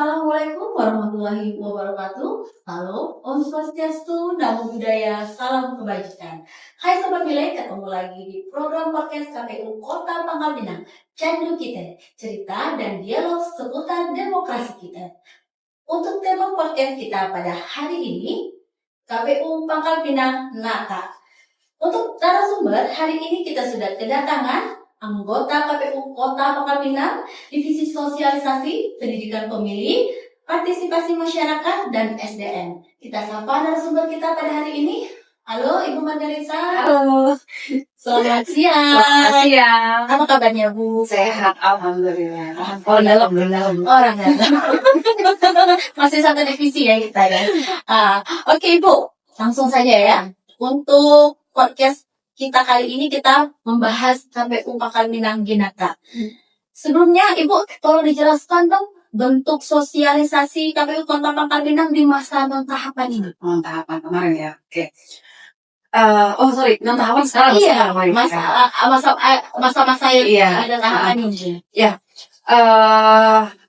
Assalamualaikum warahmatullahi wabarakatuh. Halo, Om Swastiastu, Namo Buddhaya, salam kebajikan. Hai Sobat Milai, ketemu lagi di program podcast KPU Kota Pangkal Pinang. Candu kita, cerita dan dialog seputar demokrasi kita. Untuk tema podcast kita pada hari ini, KPU Pangkal Pinang Nata. Untuk narasumber, hari ini kita sudah kedatangan anggota KPU Kota Pangkal Pinang, Divisi Sosialisasi, Pendidikan Pemilih, Partisipasi Masyarakat, dan SDM. Kita sapa narasumber kita pada hari ini. Halo Ibu Margarita. Halo. Selamat siang. Selamat siang. Apa kabarnya Bu? Sehat, alhamdulillah. Dalam. Orang dalam. Masih satu divisi ya kita ya. Oke Ibu, langsung saja ya. Untuk podcast kita kali ini kita membahas KPU Pangkal Pinang Ginata. Sebelumnya Ibu tolong dijelaskan dong bentuk sosialisasi KPU Kota Pangkal Pinang di masa non-tahapan ini. Non-tahapan kemarin ya. Oke. Non-tahapan sekarang. Iya, masa-masa yang Iya. ada tahapan ini. Ya.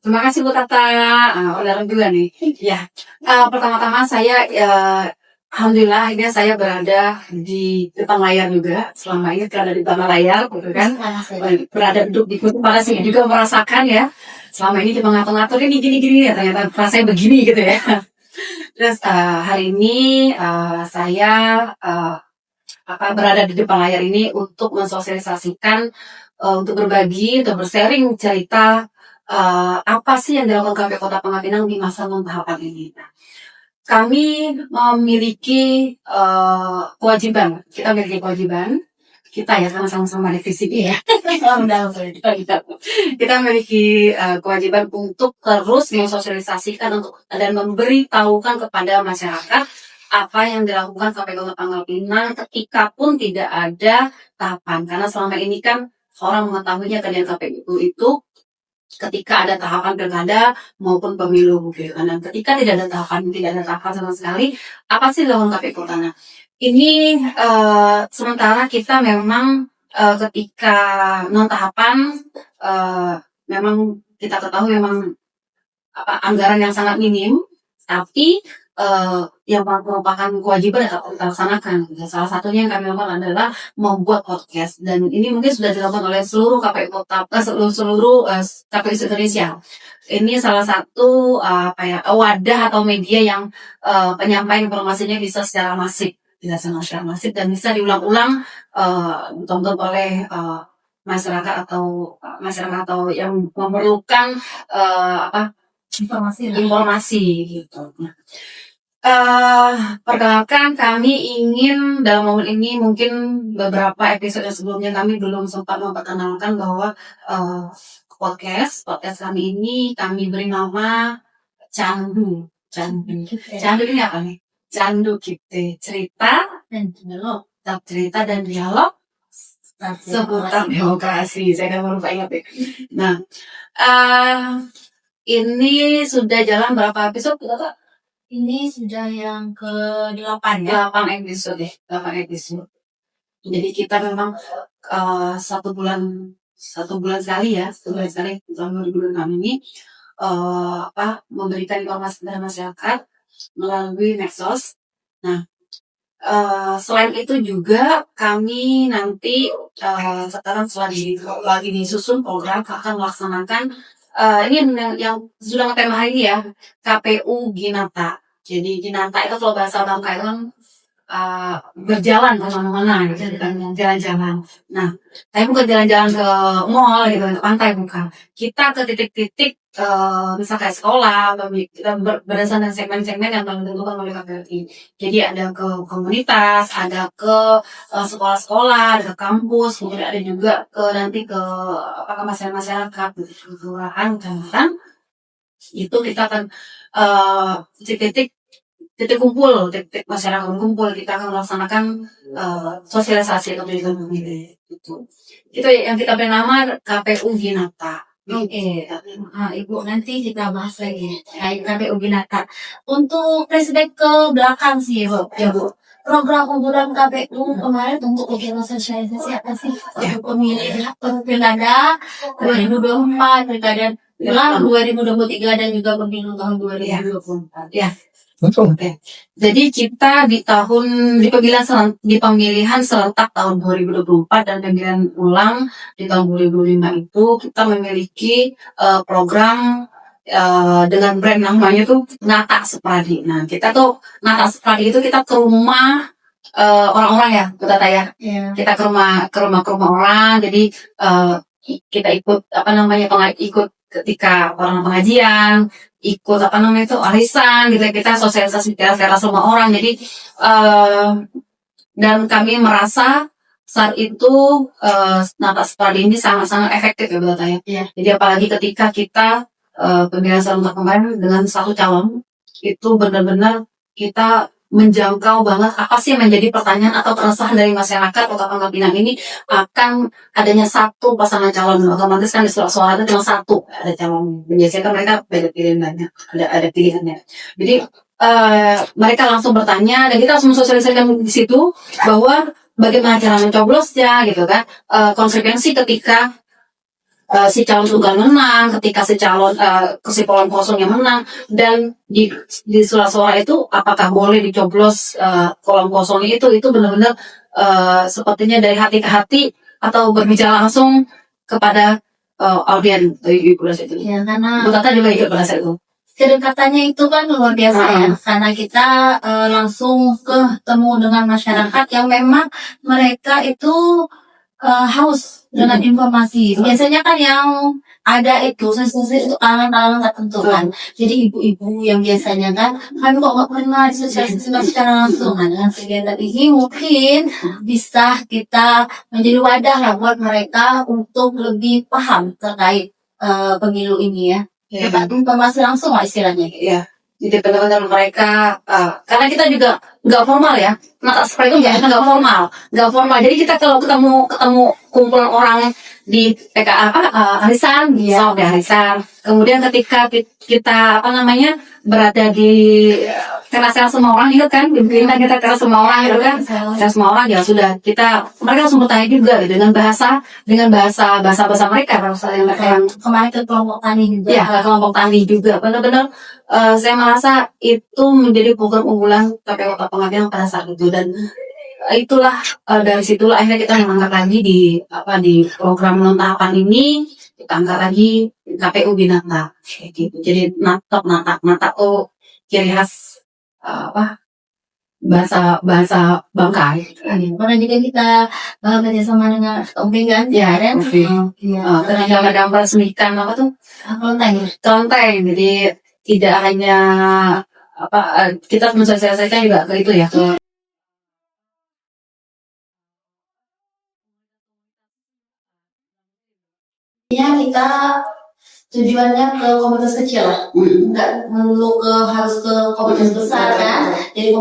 Terima kasih Bu Tata. Udah juga nih. Ya. Pertama-tama saya alhamdulillah ini saya berada di depan layar juga. Selama ini berada di depan layar, gitu kan? Berada duduk di kursi pada sini juga merasakan ya. Selama ini cuma ngatur-ngatur ini gini-gini ya, ternyata rasanya begini gitu ya. Terus hari ini saya berada di depan layar ini untuk mensosialisasikan, untuk berbagi, untuk bersharing cerita apa sih yang dilakukan KPU Kota Pangkal Pinang di masa non-tahapan ini. Nah, kami memiliki kewajiban, kita memiliki kewajiban, kita ya sama-sama divisi ya. Kita memiliki kewajiban untuk terus mensosialisasikan dan memberitahukan kepada masyarakat apa yang dilakukan KPU Kota Pangkal Pinang ketika pun tidak ada tahapan. Karena selama ini kan orang mengetahuinya kerjaan KPU itu ketika ada tahapan pilkada maupun pemilu gitu. Dan ketika tidak ada tahapan sama sekali, apa sih dilakukan KPU Kota? Nah, ini sementara kita memang ketika non tahapan memang kita ketahui memang anggaran yang sangat minim, tapi yang merupakan kewajiban yang kita laksanakan. Salah satunya yang kami lakukan adalah membuat podcast, dan ini mungkin sudah dilakukan oleh seluruh KPU Kota, seluruh KPU Indonesia. Ini salah satu wadah atau media yang penyampaian informasinya bisa secara masif, dan bisa diulang-ulang ditonton oleh masyarakat atau yang memerlukan informasi gitu. Perkenalkan, kami ingin dalam momen ini, mungkin beberapa episode sebelumnya kami belum sempat memperkenalkan bahwa podcast kami ini kami beri nama Candu. Candu ini apa nih? Candu kita cerita dan dialog seputar demokrasi. Saya kan baru ingat ya. Nah, ini sudah jalan berapa episode, Kak? Ini sudah yang ke-8 ya? 8 episode. Jadi kita memang 1 bulan sekali tahun 2026 ini memberikan informasi kepada masyarakat melalui medsos. Nah, selain itu juga kami nanti sekarang lagi disusun program akan melaksanakan ini yang sudah tema hari ini ya, KPU Ginata. Jadi Ginata itu kalau bahasa Bangka itu kan berjalan kemana-mana gitu kan, jalan-jalan. Nah, tapi bukan jalan-jalan ke mall gitu, ke pantai bukan. Kita ke titik-titik misalnya kayak sekolah, kita berdasarkan segmen-segmen yang telah ditentukan oleh KPU. Jadi ada ke komunitas, ada ke sekolah-sekolah, ada ke kampus, kemudian ada juga ke masyarakat, ke kelurahan, kecamatan. Itu kita akan titik masyarakat kumpul, kita akan melaksanakan sosialisasi atau pendidikan pemilih itu yang kita beri nama KPU Ginata. Oke. Ibu nanti kita bahas lagi KPU Ginata. Untuk flashback ke belakang sih Bu, ya Bu. Program unggulan KPU kemarin untuk kegiatan sosialisasi apa sih untuk pemilih pilkada 2024, pilkada ulang 2023 dan juga pemilu tahun 2024. Ya. Oke. Jadi kita di pemilihan serentak tahun 2024 dan pemilihan ulang di tahun 2005 itu kita memiliki program dengan brand namanya tuh Nata Sepadi. Nah, kita tuh Nata Sepadi itu kita ke rumah orang-orang ya, Bu Tata ya. Kita ke rumah orang. Jadi kita ikut ikut ketika orang pengajian, ikut arisan gitu, kita sosialisasi secara semua orang. Jadi dan kami merasa saat itu Nata Sepadi ini sangat-sangat efektif ya Bu Tata ya. Jadi apalagi ketika kita pemilihan serentak kemarin dengan satu calon, itu benar-benar kita menjangkau banget apa sih yang menjadi pertanyaan atau keresahan dari masyarakat Kota Pangkal Pinang ini akan adanya satu pasangan calon. Otomatis kan di surat suara itu cuma satu ada calon. Biasanya kan mereka beda pilihan banyak, ada pilihannya. Jadi mereka langsung bertanya dan kita langsung mensosialisasikan di situ bahwa bagaimana cara mencoblosnya gitu kan, konsekuensi ketika si calon tunggal menang, ketika si calon si kolom kosong yang menang, dan di surat suara itu apakah boleh dicoblos kolom kosongnya itu benar-benar sepertinya dari hati ke hati atau berbicara langsung kepada audien Ibu itu. Ya, karena Bu Tata juga ikut pada saat itu. kedekatannya itu kan luar biasa ya, karena kita langsung ketemu dengan masyarakat yang memang mereka itu haus dengan informasi. Biasanya kan yang ada itu sensasi itu kalangan tertentu kan. Jadi ibu-ibu yang biasanya kan kami kok nggak pernah disosialisasikan secara langsung. Nah, dengan kegiatan ini mungkin bisa kita menjadi wadah lah buat mereka untuk lebih paham terkait pemilu ini ya. Dapat informasi langsung lah istilahnya. Iya. Jadi benar-benar mereka karena kita juga nggak formal ya, Nata Sepadi itu nggak formal. Jadi kita kalau ketemu kumpulan orang di PKA arisan, arisan. Kemudian ketika kita berada di teras semua orang itu kan, kita teras semua orang itu kan, teras semua orang ya sudah mereka langsung bertanya juga gitu, dengan bahasa mereka, bahasa yang mereka yang kemarin ke kelompok tani juga. Ya, kelompok tani juga. Benar-benar saya merasa itu menjadi program unggulan KPU Kota Pangkal Pinang pada saat itu, dan itulah dari situlah akhirnya kita mengangkat lagi di program non tahapan ini, kita angkat lagi KPU Binata gitu. Jadi nata ciri khas bahasa Bangkai. Pernah juga kita kerjasama dengan Omping kan? Ya, Omping. Tenaga gambar semikan Kelenteng. Jadi tidak hanya kita mensosialisasikan juga ke itu ya. Ya, kita tujuannya ke komunitas kecil lah, nggak perlu harus ke komunitas besar kan. Jadi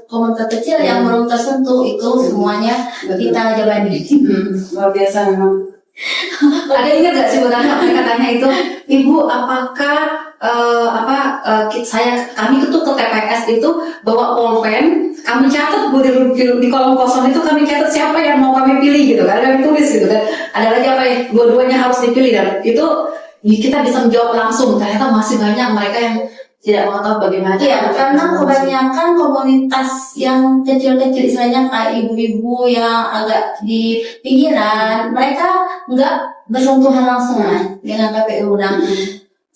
komunitas kecil yang belum tersentuh itu semuanya kita jabani. Luar biasa memang. Ada ingat nggak sih Bu Tata katanya itu, Ibu apakah kami itu ke TPS itu bawa pulpen, kami catat Bu di kolom kosong itu kami catat siapa yang mau kami pilih gitu kan, kami tulis gitu kan. Ada lagi dua-duanya harus dipilih, dan itu kita bisa menjawab langsung. Ternyata masih banyak mereka yang tidak mengetahui bagaimana. Iya, karena kebanyakan komunitas yang kecil-kecil istilahnya kayak ibu-ibu yang agak di pinggiran, mereka nggak bersentuhan langsung kan dengan KPU. Nah,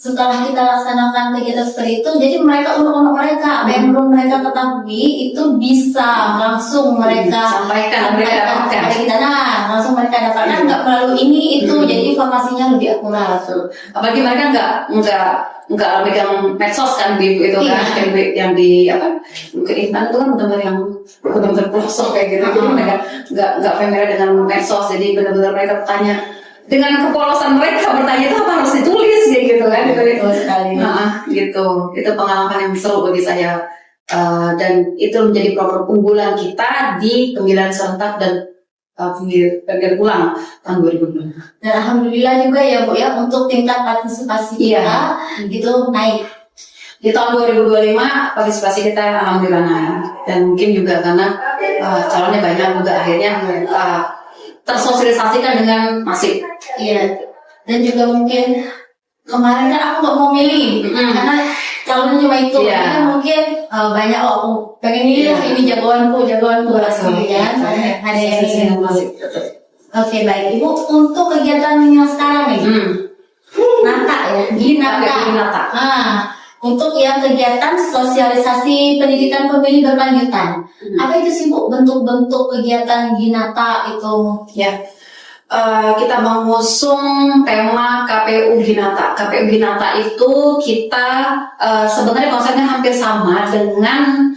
setelah kita laksanakan kegiatan seperti itu, jadi mereka untuk mereka yang belum mereka ketahui itu bisa langsung mereka sampaikan kepada kita. Nah, langsung mereka dapatkan nggak melalui ini itu, jadi informasinya lebih akurat. Apalagi mereka nggak megang medsos kan itu kan, yang di mungkin Intan itu kan benar-benar yang benar-benar pelosok kayak gitu. Jadi mereka nggak familiar dengan medsos, jadi benar-benar mereka bertanya dengan kepolosan mereka bertanya itu apa harus ditulis gitu kan. Itu sekali. Gitu, itu pengalaman yang seru bagi saya, dan itu menjadi program unggulan kita di pemilihan serentak dan pemilihan ulang tahun 2020. Dan alhamdulillah juga ya Bu ya, untuk tingkat partisipasi kita gitu naik. Di tahun 2025 partisipasi kita alhamdulillah naik, dan mungkin juga karena calonnya banyak juga akhirnya tersosialisasikan dengan masif. Iya. Dan juga mungkin kemarin kan aku nggak mau milih karena calonnya cuma itu. Iya. Karena mungkin banyak aku pengen milih lah, ini jagoanku pasti kan. Ada yang ingin. Oke, baik Ibu, untuk kegiatan yang sekarang nih, Nata ya, Ginata. Untuk yang kegiatan sosialisasi pendidikan pemilih berkelanjutan, apa itu sih Bu bentuk-bentuk kegiatan Ginata itu? Ya, kita mengusung tema KPU Ginata. KPU Ginata itu kita sebenarnya konsepnya hampir sama dengan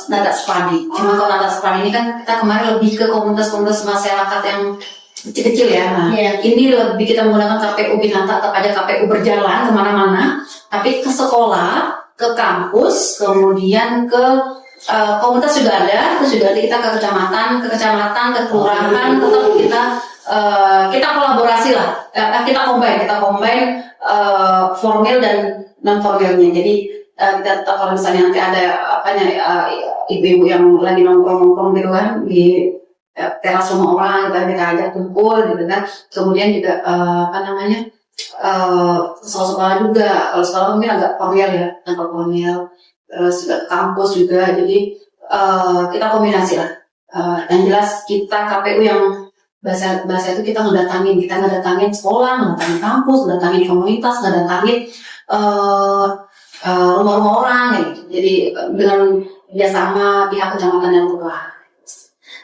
Nada Sepadi. Cuma kalau Nada Sepadi ini kan kita kemarin lebih ke komunitas-komunitas masyarakat yang kecil-kecil ya. Nah, ini lebih kita menggunakan KPU Ginata atau aja KPU berjalan kemana-mana, tapi ke sekolah, ke kampus, kemudian ke komunitas juga ada, terus juga kita ke kecamatan, ke kelurahan, tetap kita kolaborasi lah, kita combine formil dan non formilnya. Jadi kita kalau misalnya nanti ada ibu-ibu yang lagi nongkrong gitu kan di teras rumah orang, kita ajak kumpul gitu kan. Kemudian juga sekolah juga, kalau sekolah mungkin agak formil ya, terus kampus juga. Jadi kita kombinasi lah. Yang jelas kita KPU yang bahasa itu kita ngedatangin sekolah, ngedatangin kampus, ngedatangin komunitas, ngedatangin rumah-rumah orang gitu. Jadi dengan kerjasama pihak kecamatan dan kelurahan.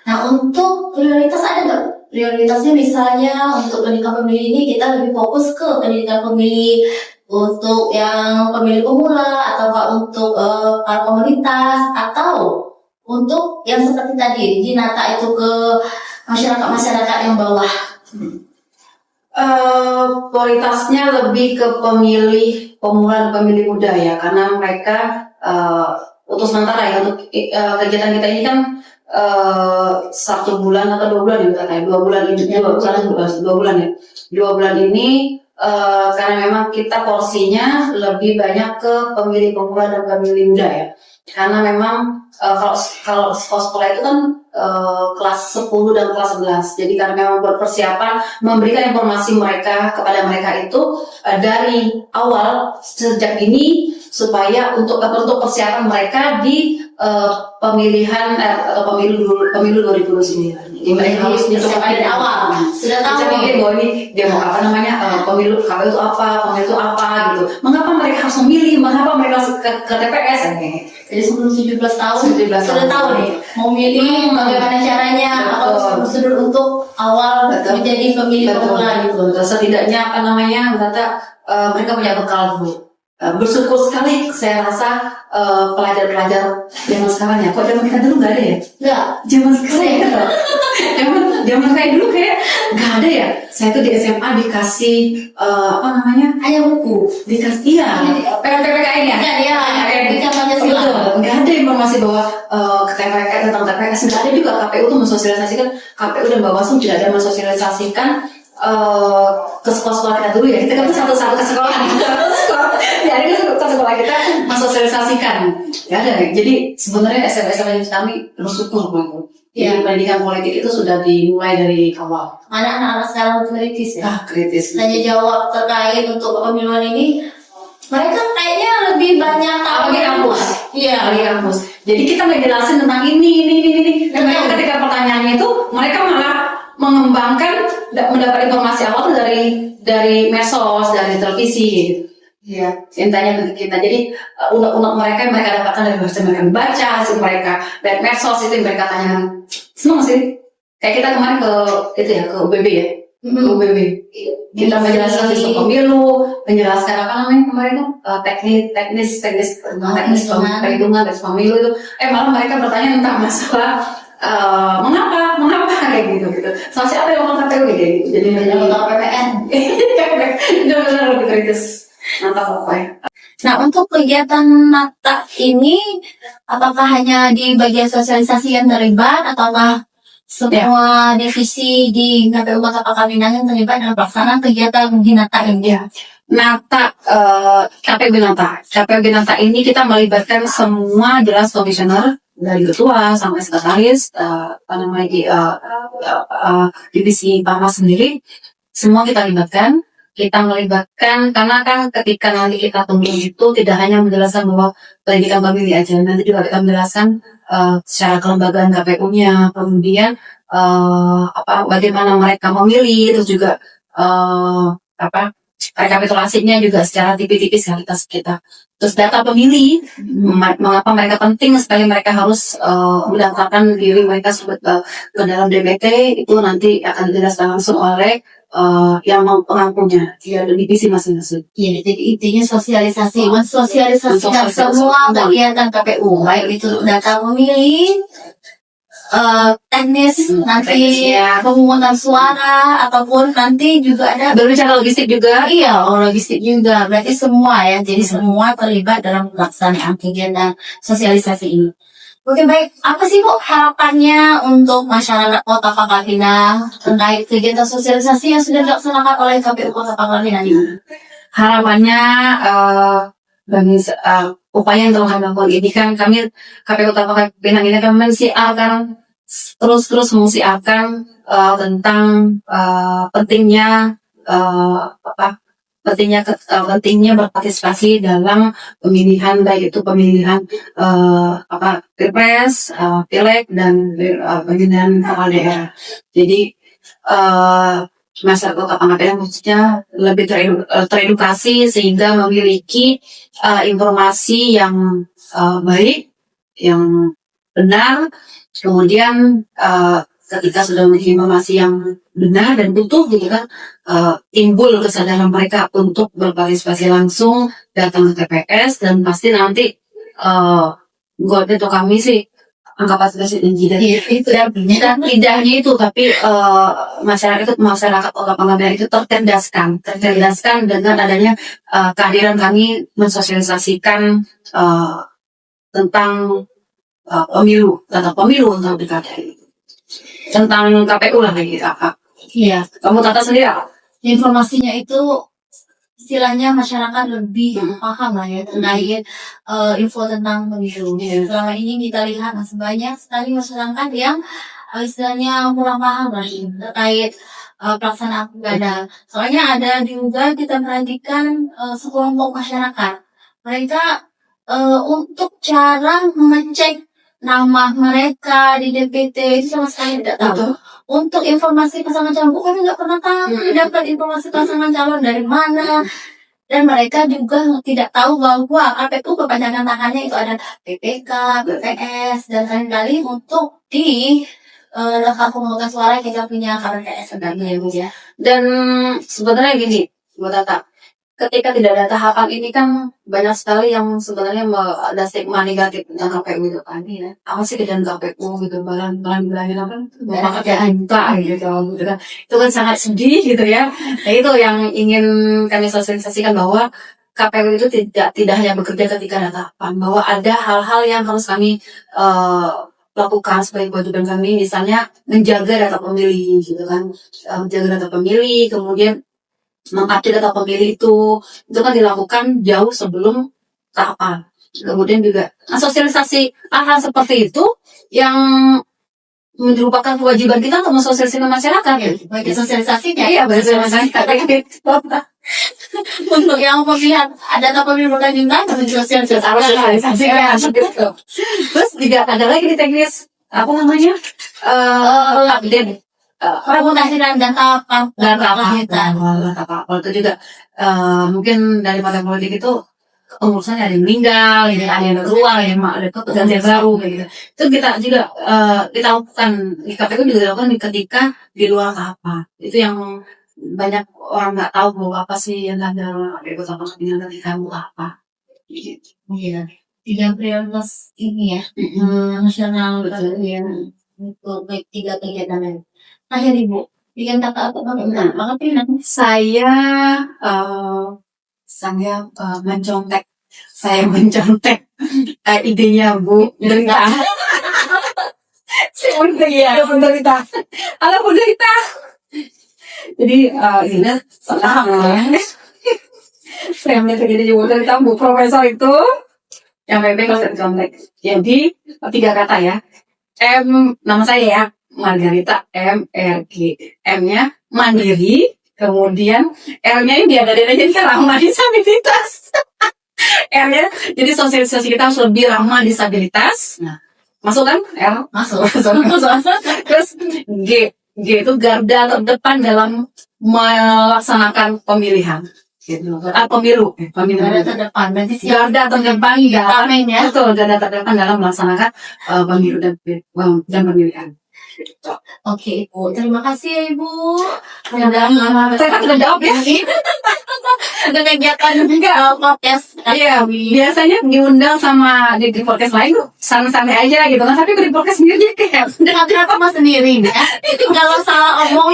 Nah, untuk prioritas ada nggak? Prioritasnya misalnya untuk pendidikan pemilih ini kita lebih fokus ke pendidikan pemilih untuk yang pemilih pemula, atau untuk para komunitas, atau untuk yang seperti tadi Ginata itu ke masyarakat yang bawah. Prioritasnya lebih ke pemilih pemula dan pemilih muda ya, karena mereka untuk sementara ya, untuk kegiatan kita ini kan 1 bulan atau 2 bulan ya, kayak 2 bulan ini, 2 bulan ya. 2 bulan ini karena memang kita porsinya lebih banyak ke pemilih pemula dan pemilih muda ya. Karena memang kalau sekolah itu kan kelas 10 dan kelas 11. Jadi karena memang berpersiapan memberikan informasi mereka kepada mereka itu dari awal sejak ini, supaya untuk persiapan mereka di pemilihan atau pemilu 2029. Jadi mereka harus dipersiapkan dari awal. Sudah tahu nih bahwa ini dia mau pemilu KPU itu apa, pemilu itu apa gitu. Mengapa mereka harus memilih? Mengapa mereka harus ke TPS? Jadi sebelum 17 tahun sudah tahu nih mau milih, bagaimana caranya, atau prosedur untuk awal menjadi pemilih pemula gitu. Setidaknya mereka punya bekal dulu. Bersyukur sekali saya rasa pelajar-pelajar zaman sekarang ya. Kok zaman kita dulu nggak ada ya? Nggak. Zaman sekarang zaman kayak dulu kayak nggak ada ya. Saya tuh di SMA dikasih hanya buku, dikasih PPKN ya. Iya, pendidikan Pancasila. Nggak ada informasi bahwa tentang TPS. Nggak ada juga KPU tuh mensosialisasikan, KPU dan Bawaslu tidak ada mensosialisasikan ke sekolah-sekolah kita dulu ya. Kita kan satu-satu ke sekolah ya, ini ke sekolah kita mensosialisasikan ya ada. Jadi sebenarnya SMA kami bersyukur banget. Jadi pendidikan politik itu sudah dimulai dari awal. Anak-anak sekarang kritis ya. Kritis. Tanya jawab terkait untuk pemiluan ini, mereka kayaknya lebih banyak tahu di kampus. Iya, di kampus. Jadi kita nggak jelasin tentang ini. Dan mereka ketika pertanyaannya itu, mereka malah mengembangkan, mendapat informasi awal dari medsos, dari televisi gitu. Iya, cintanya ke kita. Jadi unek-unek mereka yang mereka dapatkan dari hasil mereka baca, hasil mereka dari medsos itu yang mereka tanyakan. Senang sih. Kayak kita kemarin ke UBB ya. Ke UBB. Kita menjelaskan sistem pemilu, menjelaskan kemarin tuh teknis perhitungan dari pemilu itu. Malah mereka bertanya tentang masalah mengapa kayak gitu. Soal siapa yang ngomong KPU gitu. Jadi tentang PPN. Benar-benar lebih kritis. Nata pokoknya. Nah, untuk kegiatan Nata ini, apakah hanya di bagian sosialisasi yang terlibat, ataukah semua divisi di KPU Kota Pangkalpinang yang terlibat dalam pelaksanaan kegiatan di Nata ini? Nata, KPU Nata ini kita melibatkan semua jelas komisioner dari ketua sampai sekretaris, divisi Parmas sendiri, semua kita libatkan. kita melibatkan, karena kan ketika nanti kita tunggu itu tidak hanya menjelaskan bahwa pendidikan pemilih aja, nanti juga kita menjelaskan secara kelembagaan KPU-nya, kemudian bagaimana mereka memilih, terus juga apa rekapitulasinya juga secara tipis-tipis kita. Terus data pemilih, mengapa mereka penting sekali mereka harus mendaftarkan diri mereka ke dalam DPT, itu nanti akan dijelaskan langsung oleh yang pengampunya ya divisi masing-masing. Ya, jadi intinya sosialisasi, mensosialisasikan semua kegiatan KPU, baik itu data pemilih, teknis nanti pemungutan suara, ataupun nanti juga ada berbicara logistik juga. Iya, logistik juga. Berarti semua ya. Jadi semua terlibat dalam pelaksanaan kegiatan sosialisasi ini. Oke, baik. Apa sih Bu harapannya untuk masyarakat Kota Pangkal Pinang terkait kegiatan sosialisasi yang sudah dilaksanakan oleh KPU Kota Pangkal Pinang ini? Harapannya bagi upaya yang telah kami lakukan ini kan kami KPU Kota Pangkal Pinang ini kan mensiarkan terus mensiarkan tentang pentingnya pentingnya berpartisipasi dalam pemilihan, baik itu pemilihan pilpres, pileg, dan pemilihan kepala daerah. Jadi masyarakat Kota Pangkal Pinang khususnya lebih teredukasi sehingga memiliki informasi yang baik, yang benar. Kemudian ketika sudah memiliki informasi yang benar dan utuh gitu kan, timbul kesadaran mereka untuk berpartisipasi langsung datang ke TPS, dan pasti nanti itu kami sih angka partisipasi tinggi dan tidaknya itu, tapi masyarakat Kota Pangkal Pinang itu tercerdaskan dengan adanya kehadiran kami mensosialisasikan tentang pemilu tentang pilkada, tentang KPU lah gitu. Iya. Kamu Tata sendiri apa? Informasinya itu istilahnya masyarakat lebih paham lah ya terkait info tentang pemilu. Selama ini kita lihat masih banyak sekali masyarakat yang istilahnya kurang paham lah terkait pelaksanaan pilkada. Soalnya ada juga kita perhatikan sekelompok masyarakat, mereka untuk cara mengecek nama mereka di DPT itu sama sekali tidak tahu. Untuk informasi pasangan calon, kami nggak pernah tahu dapat informasi pasangan calon dari mana. Dan mereka juga tidak tahu bahwa KPU kepanjangan tangannya itu ada PPK, PPS, dan lain-lain untuk di daftar pemungutan suara kita punya KPPS ya. Dan sebenarnya gini, buat Tata, ketika tidak ada tahapan ini kan banyak sekali yang sebenarnya ada stigma negatif tentang KPU itu kan ya. Apa sih kerjaan KPU gitu, balan apa kerjaan gitu kan. Itu kan sangat sedih gitu ya. Nah itu yang ingin kami sosialisasikan, bahwa KPU itu tidak hanya bekerja ketika ada tahapan, bahwa ada hal-hal yang harus kami lakukan sebagai kewajiban kami, misalnya menjaga data pemilih gitu kan, menjaga data pemilih, kemudian mengupdate data pemilih itu kan dilakukan jauh sebelum tahapan. Kemudian juga sosialisasi hal-hal seperti itu yang merupakan kewajiban kita untuk mensosialisasikan masyarakat. Bagi sosialisasinya. Iya, bagi sosialisasinya. Untuk yang pemilihan data pemilih bukan juga sosialisasikan. Terus juga ada lagi di teknis apa namanya update pemutakhiran data parpol itu juga mungkin dari partai politik itu urusannya ada yang meninggal, ada yang keluar, ada pergantian baru gitu. Itu kita juga kita lakukan di KPU juga dilakukan ketika di luar tahapan. Itu yang banyak orang nggak tahu bahwa apa sih yang ada KPU Kota Pangkal Pinang ketika apa. Iya. 3 prioritas ini ya, nasional ya, untuk baik 3 kegiatan lain. Akhir Ibu, bikin kata apa banget Pinang? Saya mencontek. Saya mencontek idenya Bu Derita. Penderita. Ala penderita. Jadi ini salah ya. Saya melihat ide Bu Derita, Bu Profesor itu yang memang contek. Jadi 3 kata ya. M, nama saya ya, Margarita, M-R-G. M-nya mandiri, Kemudian R-nya ini biar dari jadi ramah disabilitas. R-nya jadi sosialisasi kita harus lebih ramah disabilitas. Nah, masuk kan R? Masuk. Terus G itu garda terdepan dalam melaksanakan pemilihan. Gitu. Pemilu. Garda terdepan. Berarti siap. Garda terdepan dalam ya. betul, garda terdepan dalam melaksanakan pemilu dan pemilihan. Oke, Ibu. Terima kasih ya, Ibu. Saya kan sudah jawab ya. Untuk kegiatan podcast. Iya, biasanya diundang sama di podcast lain tuh santai-santai aja gitu kan, tapi di podcast sendiri dia kayak Kenapa Mas sendiri ya? Kalau salah omong,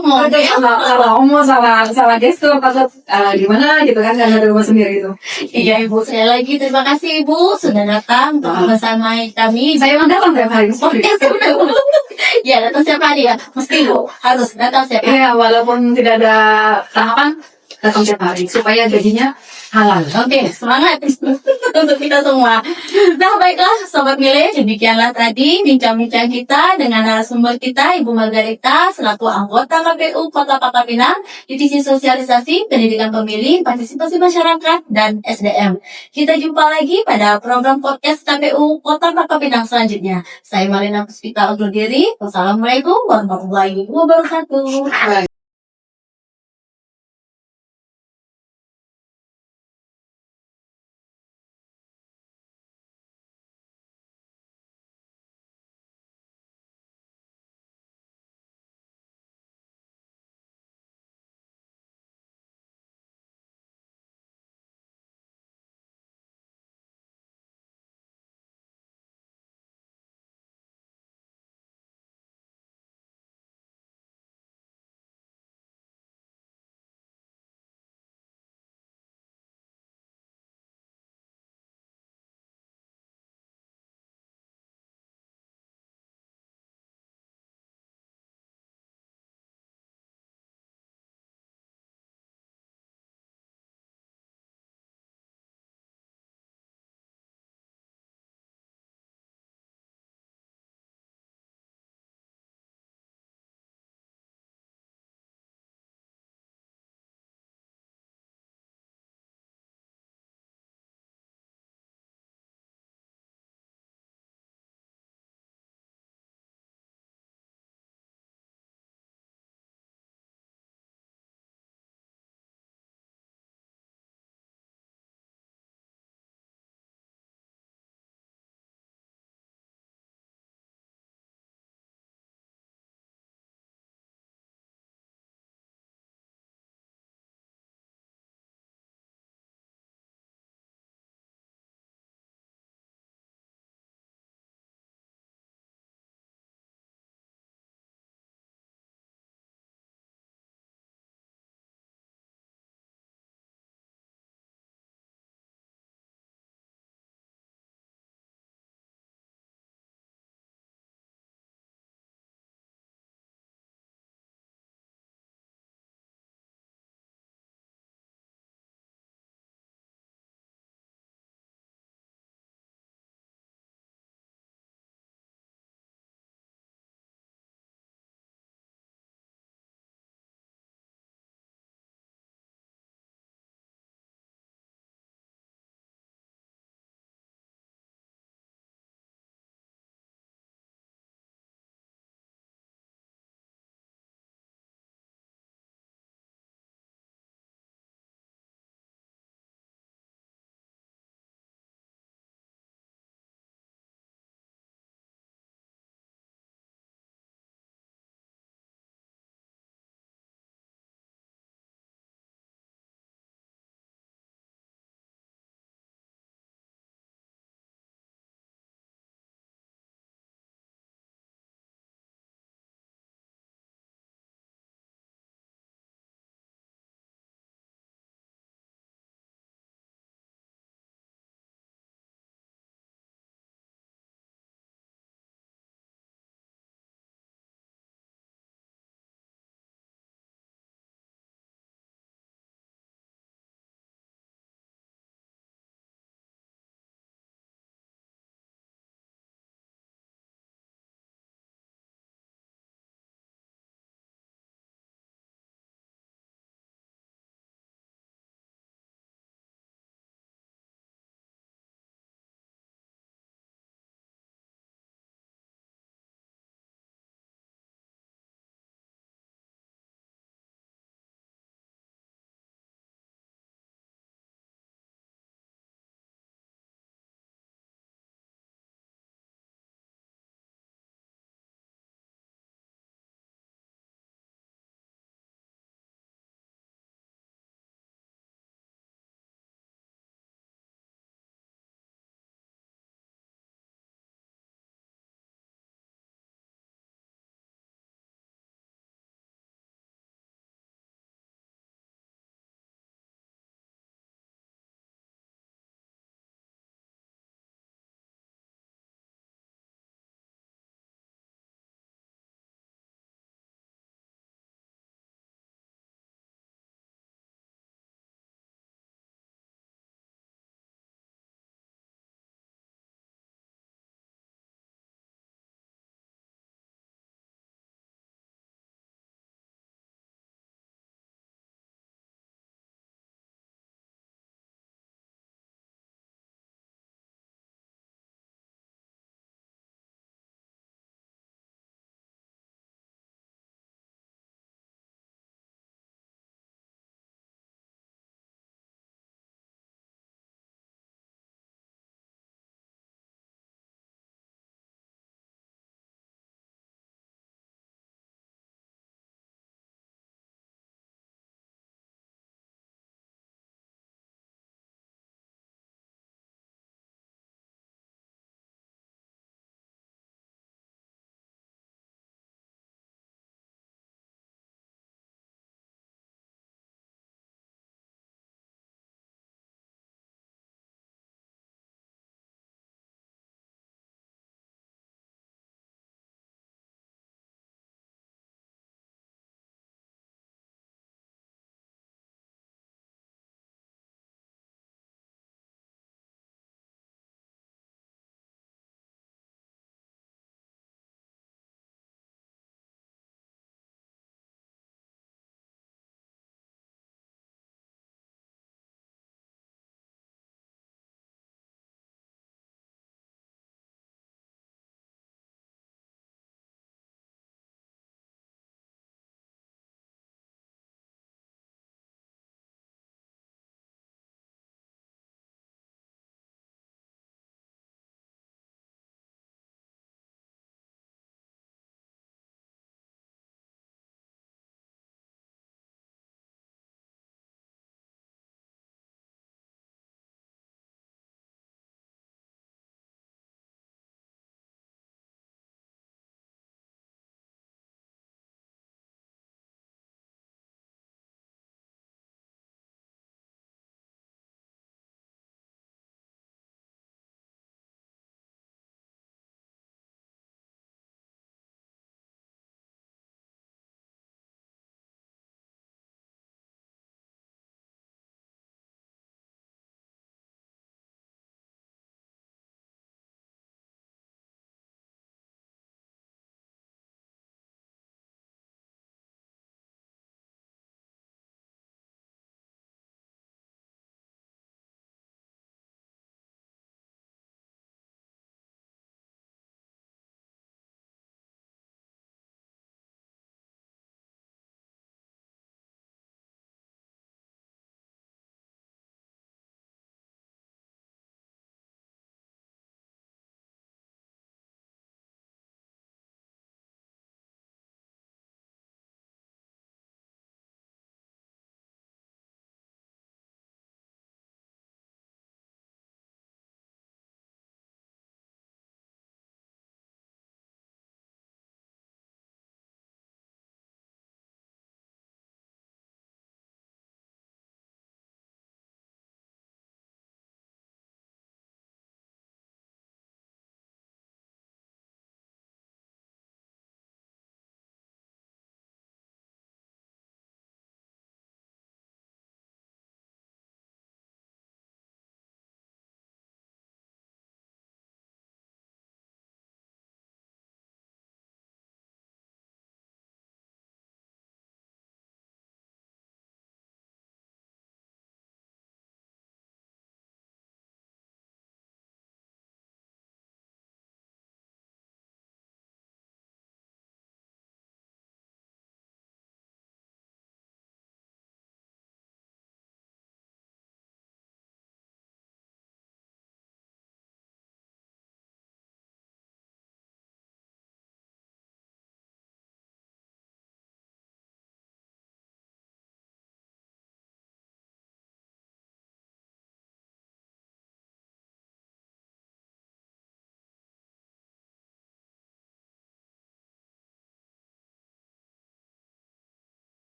omong ya. salah omong, salah gestur, atau gimana gitu kan, karena di rumah sendiri itu. Iya Ibu, saya lagi terima kasih Ibu sudah datang bersama kami. Saya emang datang tiap hari. Podcast ya datang setiap hari ya, mesti Bu harus datang setiap hari. Iya, walaupun tidak ada tahapan, datang tiap hari supaya gajinya halal. Oke, semangat untuk kita semua. Nah, baiklah Sobat Mile, demikianlah tadi bincang-bincang kita dengan narasumber kita Ibu Margarita selaku anggota KPU Kota Pangkal Pinang, Divisi Sosialisasi, Pendidikan Pemilih, Partisipasi Masyarakat, dan SDM. Kita jumpa lagi pada program podcast KPU Kota Pangkal Pinang selanjutnya. Saya Malina Puspita undur diri. Wassalamualaikum warahmatullahi wabarakatuh.